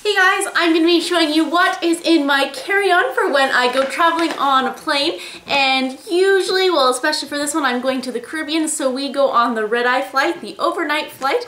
Hey guys, I'm going to be showing you what is in my carry-on for when I go traveling on a plane, and usually, well, especially for this one, I'm going to the Caribbean, so we go on the red-eye flight, the overnight flight.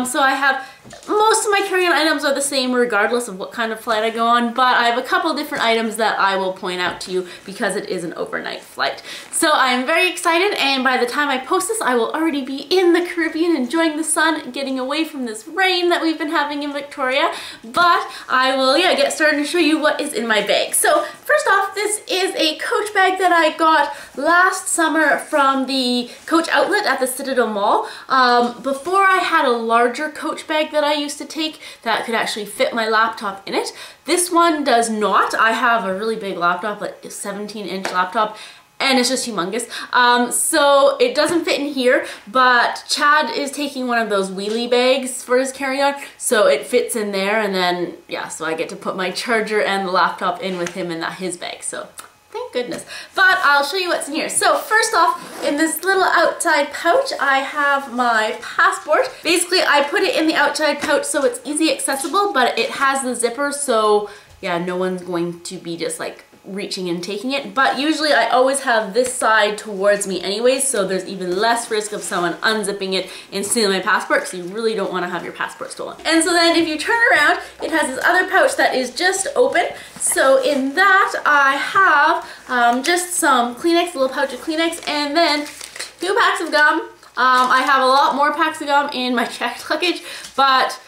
So I have, most of my carry-on items are the same regardless of what kind of flight I go on, but I have a couple different items that I will point out to you because it is an overnight flight. So I'm very excited, and by the time I post this, I will already be in the Caribbean enjoying the sun, getting away from this rain that we've been having in Victoria. But I will, get started to show you what is in my bag. So first off, this is a Coach bag that I got last summer from the Coach outlet at the Citadel Mall. Before I had a larger Coach bag that I used to take that could actually fit my laptop in it. This one does not. I have a really big laptop, like a 17-inch laptop, and it's just humongous. So it doesn't fit in here, but Chad is taking one of those wheelie bags for his carry-on, so it fits in there, and then, so I get to put my charger and the laptop in with him in his bag, so thank goodness. But I'll show you what's in here. So first off, in this little outside pouch, I have my passport. Basically, I put it in the outside pouch so it's easy accessible, but it has the zipper, so no one's going to be just like reaching and taking it, but usually I always have this side towards me anyways, so there's even less risk of someone unzipping it and stealing my passport, because you really don't want to have your passport stolen. And so then if you turn around, it has this other pouch that is just open. So in that I have just some Kleenex, a little pouch of Kleenex, and then 2 packs of gum. I have a lot more packs of gum in my checked luggage, but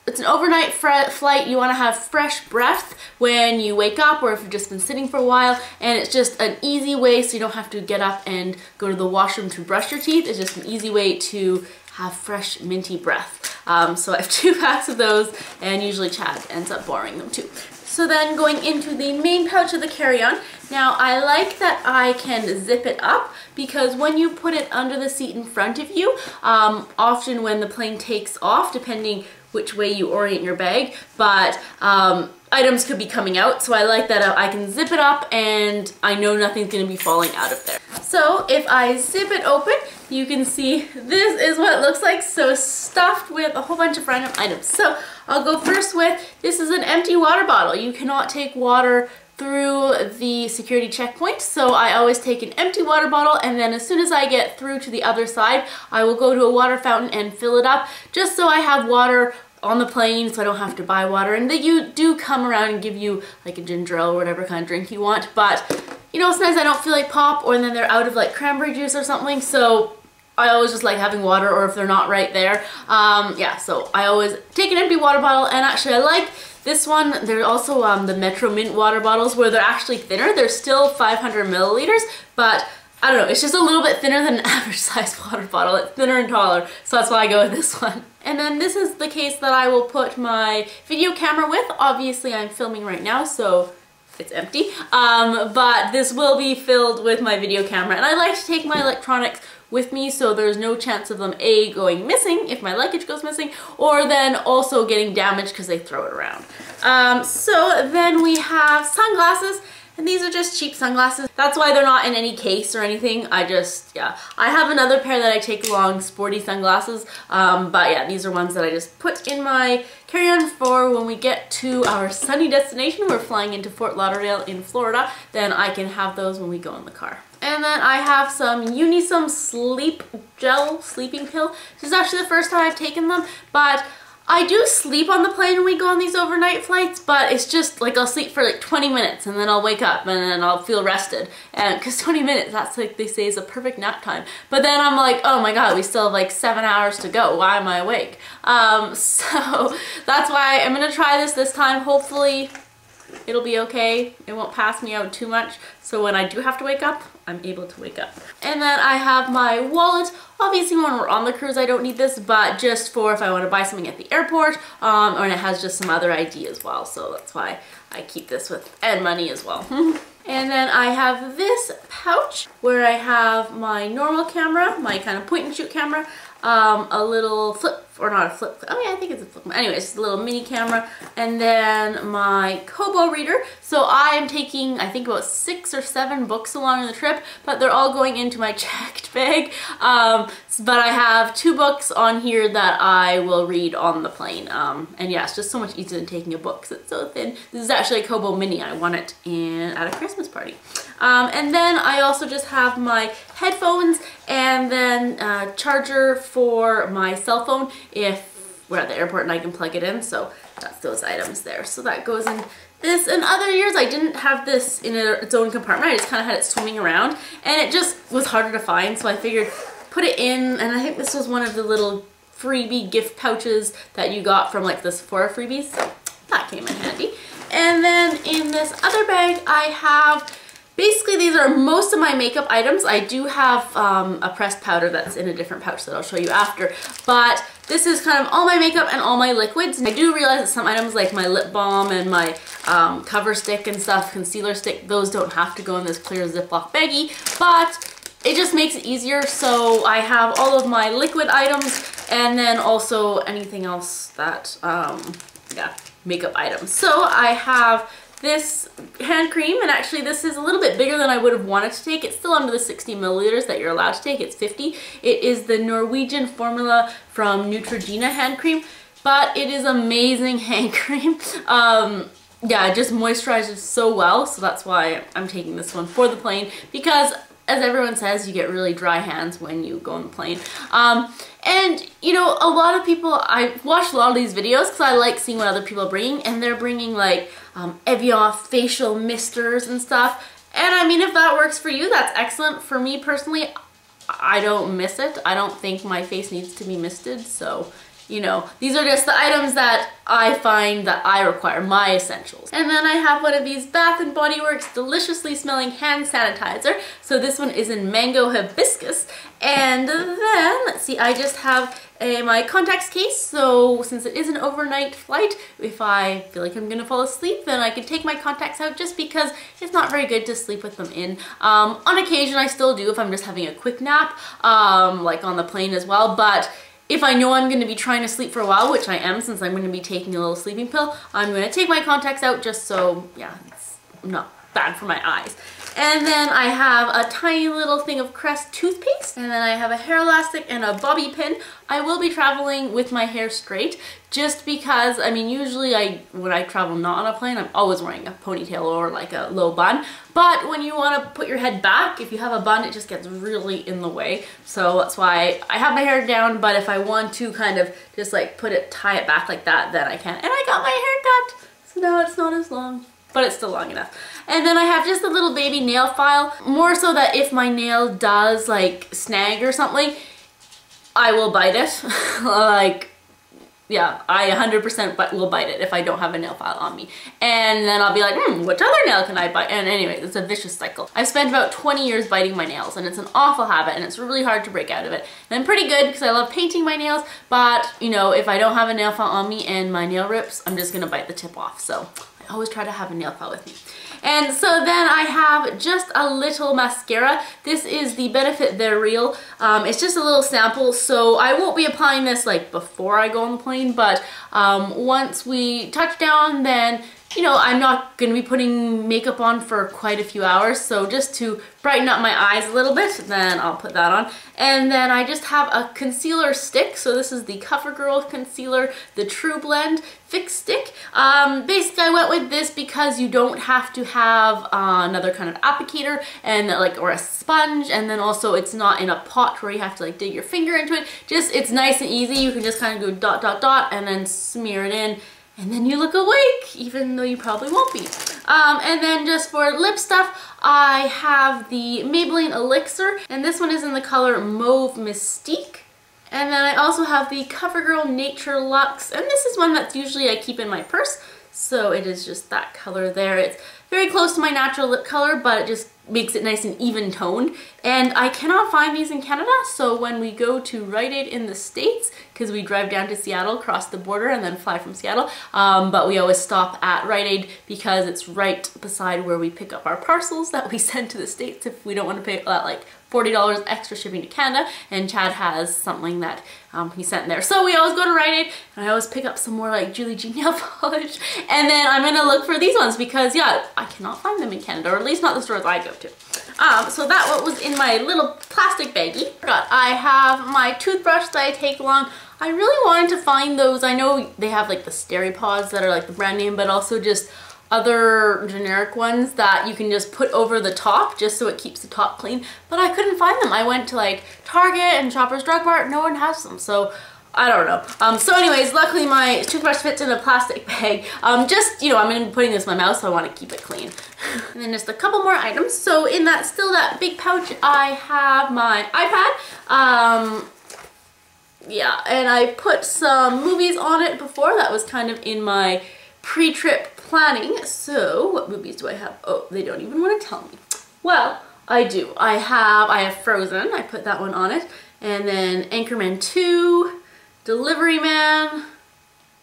it's an overnight flight. You want to have fresh breath when you wake up, or if you've just been sitting for a while, and it's just an easy way so you don't have to get up and go to the washroom to brush your teeth. It's just an easy way to have fresh, minty breath. So I have 2 packs of those, and usually Chad ends up borrowing them too. So then going into the main pouch of the carry-on, now I like that I can zip it up, because when you put it under the seat in front of you, often when the plane takes off, depending which way you orient your bag, but items could be coming out, so I like that I can zip it up and I know nothing's going to be falling out of there. So if I zip it open, you can see this is what it looks like, so stuffed with a whole bunch of random items. So I'll go first with, this is an empty water bottle. You cannot take water through the security checkpoint, so I always take an empty water bottle, and then as soon as I get through to the other side, I will go to a water fountain and fill it up, just so I have water on the plane, so I don't have to buy water. And they do come around and give you like a ginger ale or whatever kind of drink you want, but sometimes I don't feel like pop, or then they're out of like cranberry juice or something, so I always just like having water, or if they're not right there. So I always take an empty water bottle, and actually I like this one. There's also the Metro Mint water bottles where they're actually thinner. They're still 500 milliliters, but I don't know, it's just a little bit thinner than an average size water bottle. It's thinner and taller, so that's why I go with this one. And then this is the case that I will put my video camera with. Obviously I'm filming right now, so it's empty, but this will be filled with my video camera, and I like to take my electronics with me, so there's no chance of them going missing if my luggage goes missing, or then also getting damaged because they throw it around. So then we have sunglasses, and these are just cheap sunglasses. That's why they're not in any case or anything. I have another pair that I take along, sporty sunglasses, but these are ones that I just put in my carry-on for when we get to our sunny destination. We're flying into Fort Lauderdale in Florida, then I can have those when we go in the car. And then I have some Unisum Sleep Gel sleeping pill. This is actually the first time I've taken them, but I do sleep on the plane when we go on these overnight flights, but it's just like I'll sleep for like 20 minutes and then I'll wake up and then I'll feel rested. And because 20 minutes, that's like they say is a perfect nap time. But then I'm like, oh my god, we still have like 7 hours to go. Why am I awake? So that's why I'm gonna try this time. Hopefully it'll be okay. It won't pass me out too much, so when I do have to wake up, I'm able to wake up. And then I have my wallet. Obviously when we're on the cruise I don't need this, but just for if I want to buy something at the airport, and it has just some other ID as well, so that's why I keep this with, and money as well. And then I have this pouch where I have my normal camera, my kind of point and shoot camera, a little flip, or not a flip, oh yeah, I think it's a flip, anyways, a little mini camera, and then my Kobo reader. So I am taking, I think about 6 or 7 books along on the trip, but they're all going into my checked bag. But I have 2 books on here that I will read on the plane. And yeah, it's just so much easier than taking a book because it's so thin. This is actually a Kobo mini. I won it at a Christmas party. And then I also just have my headphones and then a charger for my cell phone if we're at the airport and I can plug it in. So that's those items there. So that goes in this. In other years I didn't have this in its own compartment. I just kind of had it swimming around and it just was harder to find. So I figured put it in, and I think this was one of the little freebie gift pouches that you got from like the Sephora freebies. So that came in handy. And then in this other bag I have, basically these are most of my makeup items. I do have a pressed powder that's in a different pouch that I'll show you after, but this is kind of all my makeup and all my liquids. I do realize that some items like my lip balm and my cover stick and stuff, concealer stick, those don't have to go in this clear Ziploc baggie, but it just makes it easier. So I have all of my liquid items and then also anything else that, yeah, makeup items. So I have this hand cream, and actually this is a little bit bigger than I would have wanted to take. It's still under the 60 milliliters that you're allowed to take. It's 50. It is the Norwegian formula from Neutrogena hand cream, but it is amazing hand cream. Yeah, it just moisturizes so well, so that's why I'm taking this one for the plane, because as everyone says, you get really dry hands when you go on the plane. And you know, a lot of people, I watch a lot of these videos because I like seeing what other people are bringing, and they're bringing like Evian facial misters and stuff. And I mean, if that works for you, that's excellent. For me personally, I don't miss it. I don't think my face needs to be misted, so you know, these are just the items that I find that I require, my essentials. And then I have one of these Bath & Body Works deliciously smelling hand sanitizer. So this one is in Mango Hibiscus. And then, let's see, I just have my contacts case. So since it is an overnight flight, if I feel like I'm gonna fall asleep, then I can take my contacts out, just because it's not very good to sleep with them in. On occasion I still do if I'm just having a quick nap, like on the plane as well. But if I know I'm going to be trying to sleep for a while, which I am since I'm going to be taking a little sleeping pill, I'm going to take my contacts out just so, yeah, it's not bad for my eyes. And then I have a tiny little thing of Crest toothpaste, and then I have a hair elastic and a bobby pin. I will be traveling with my hair straight, just because, I mean, usually when I travel not on a plane, I'm always wearing a ponytail or like a low bun. But when you want to put your head back, if you have a bun, it just gets really in the way. So that's why I have my hair down, but if I want to kind of just like tie it back like that, then I can. And I got my hair cut, so now it's not as long, but it's still long enough. And then I have just a little baby nail file, more so that if my nail does like snag or something, I will bite it. Like, yeah, I 100% will bite it if I don't have a nail file on me. And then I'll be like, which other nail can I bite? And anyway, it's a vicious cycle. I've spent about 20 years biting my nails, and it's an awful habit, and it's really hard to break out of it. And I'm pretty good because I love painting my nails, but you know, if I don't have a nail file on me and my nail rips, I'm just gonna bite the tip off. So I always try to have a nail file with me. And so then I have just a little mascara. This is the Benefit They're Real. It's just a little sample, so I won't be applying this like before I go on the plane, but once we touch down, then you know, I'm not going to be putting makeup on for quite a few hours, so just to brighten up my eyes a little bit, then I'll put that on. And then I just have a concealer stick, so this is the Covergirl Concealer, the True Blend Fix Stick. Basically I went with this because you don't have to have another kind of applicator and or a sponge, and then also it's not in a pot where you have to like dig your finger into it. Just, it's nice and easy. You can just kind of go dot dot dot and then smear it in, and then you look awake, even though you probably won't be. And then just for lip stuff, I have the Maybelline Elixir, and this one is in the color Mauve Mystique. And then I also have the Covergirl Nature Lux, and this is one that's usually I keep in my purse, so it is just that color there. It's very close to my natural lip color, but it just makes it nice and even toned. And I cannot find these in Canada, so when we go to Rite Aid in the States, because we drive down to Seattle, cross the border, and then fly from Seattle, but we always stop at Rite Aid because it's right beside where we pick up our parcels that we send to the States if we don't want to pay that like $40 extra shipping to Canada, and Chad has something that he sent there. So we always go to Rite Aid, and I always pick up some more like Julie G nail polish, and then I'm gonna look for these ones because yeah, I cannot find them in Canada, or at least not the stores I go to. So that what was in my little plastic baggie. I have my toothbrush that I take along. I really wanted to find those. I know they have like the Steri-Pods that are like the brand name, but also just other generic ones that you can just put over the top just so it keeps the top clean, but I couldn't find them. I went to like Target and Shoppers Drug Mart, no one has them, so I don't know. So anyways, luckily my toothbrush fits in a plastic bag. Just, you know, I'm gonna be putting this in my mouth, so I want to keep it clean. And then just a couple more items. So in that big pouch, I have my iPad. Yeah, and I put some movies on it before. That was kind of in my pre-trip planning. So what movies do I have? Oh, they don't even want to tell me. Well, I do. I have Frozen. I put that one on it. And then Anchorman 2, Delivery Man,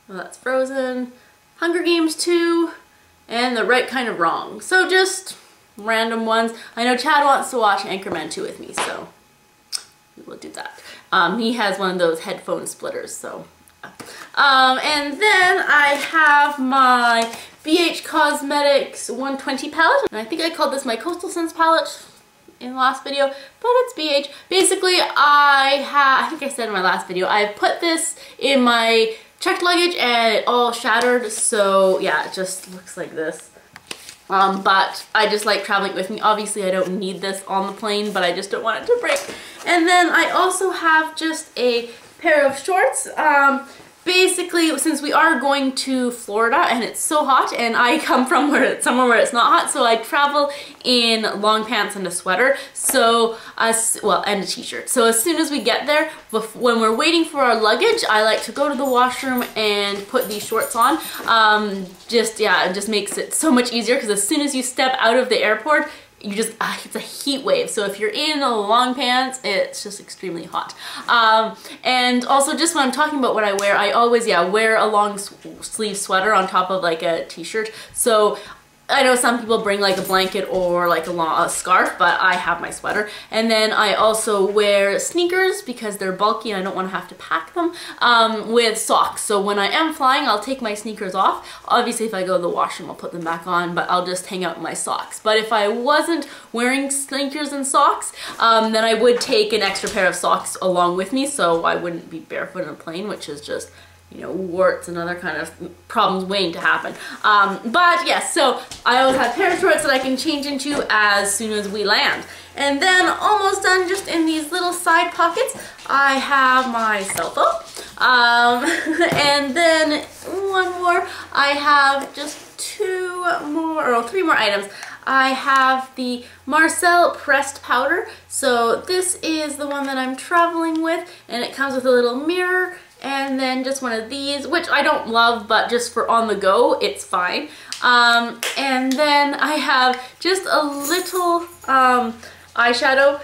well, that's Frozen, Hunger Games 2, and The Right Kind of Wrong. So just random ones. I know Chad wants to watch Anchorman 2 with me, so we will do that. He has one of those headphone splitters, so. And then I have my BH Cosmetics 120 palette, and I think I called this my Coastal Scents palette in the last video, but it's BH. Basically, I think I said in my last video, I put this in my checked luggage and it all shattered, so yeah, it just looks like this. But I just like traveling with me. Obviously, I don't need this on the plane, but I just don't want it to break. And then I also have just a pair of shorts. Basically, since we are going to Florida and it's so hot, and I come from somewhere where it's not hot, so I travel in long pants and a sweater, so and a t-shirt. So as soon as we get there, when we're waiting for our luggage, I like to go to the washroom and put these shorts on. It just makes it so much easier because as soon as you step out of the airport, you just, it's a heat wave. So if you're in long pants, it's just extremely hot. And also just when I'm talking about what I wear, I always, wear a long sleeve sweater on top of like a t-shirt. So I know some people bring like a blanket or like a scarf, but I have my sweater. And then I also wear sneakers because they're bulky and I don't want to have to pack them, with socks. So when I am flying, I'll take my sneakers off. Obviously, if I go to the washroom, I'll put them back on, but I'll just hang out my socks. But if I wasn't wearing sneakers and socks, then I would take an extra pair of socks along with me so I wouldn't be barefoot on a plane, which is just, you know, warts and other kind of problems waiting to happen. But yes, so I always have a pair of shorts that I can change into as soon as we land. And then almost done, just in these little side pockets, I have my cell phone. And then one more, I have just three more items. I have the Marcel pressed powder. So this is the one that I'm traveling with, and it comes with a little mirror. And then just one of these, which I don't love, but just for on the go, it's fine. And then I have just a little eyeshadow.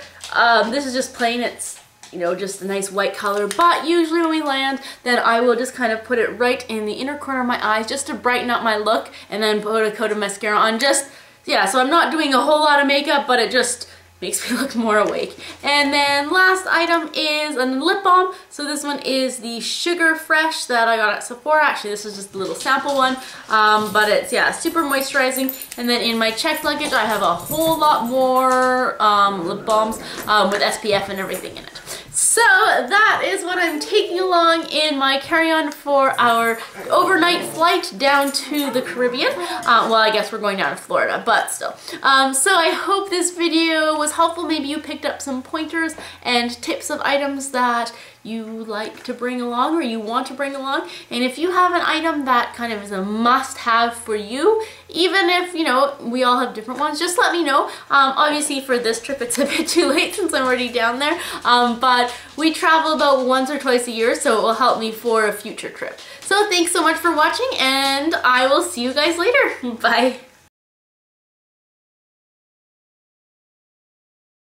This is just plain, it's, you know, just a nice white color, but usually when we land, then I will just kind of put it right in the inner corner of my eyes just to brighten up my look, and then put a coat of mascara on. Just, yeah, so I'm not doing a whole lot of makeup, but it just makes me look more awake. And then last item is a lip balm. So this one is the Sugar Fresh that I got at Sephora. Actually, this is just a little sample one, but it's, yeah, super moisturizing. And then in my checked luggage, I have a whole lot more lip balms with SPF and everything in it. So that is what I'm taking along in my carry-on for our overnight flight down to the Caribbean. Well, I guess we're going down to Florida, but still. So I hope this video was helpful. Maybe you picked up some pointers and tips of items that you like to bring along or you want to bring along. And if you have an item that kind of is a must-have for you, even if, you know, we all have different ones, just let me know. Obviously for this trip it's a bit too late since I'm already down there, but we travel about once or twice a year, so it will help me for a future trip. So thanks so much for watching, and I will see you guys later. Bye.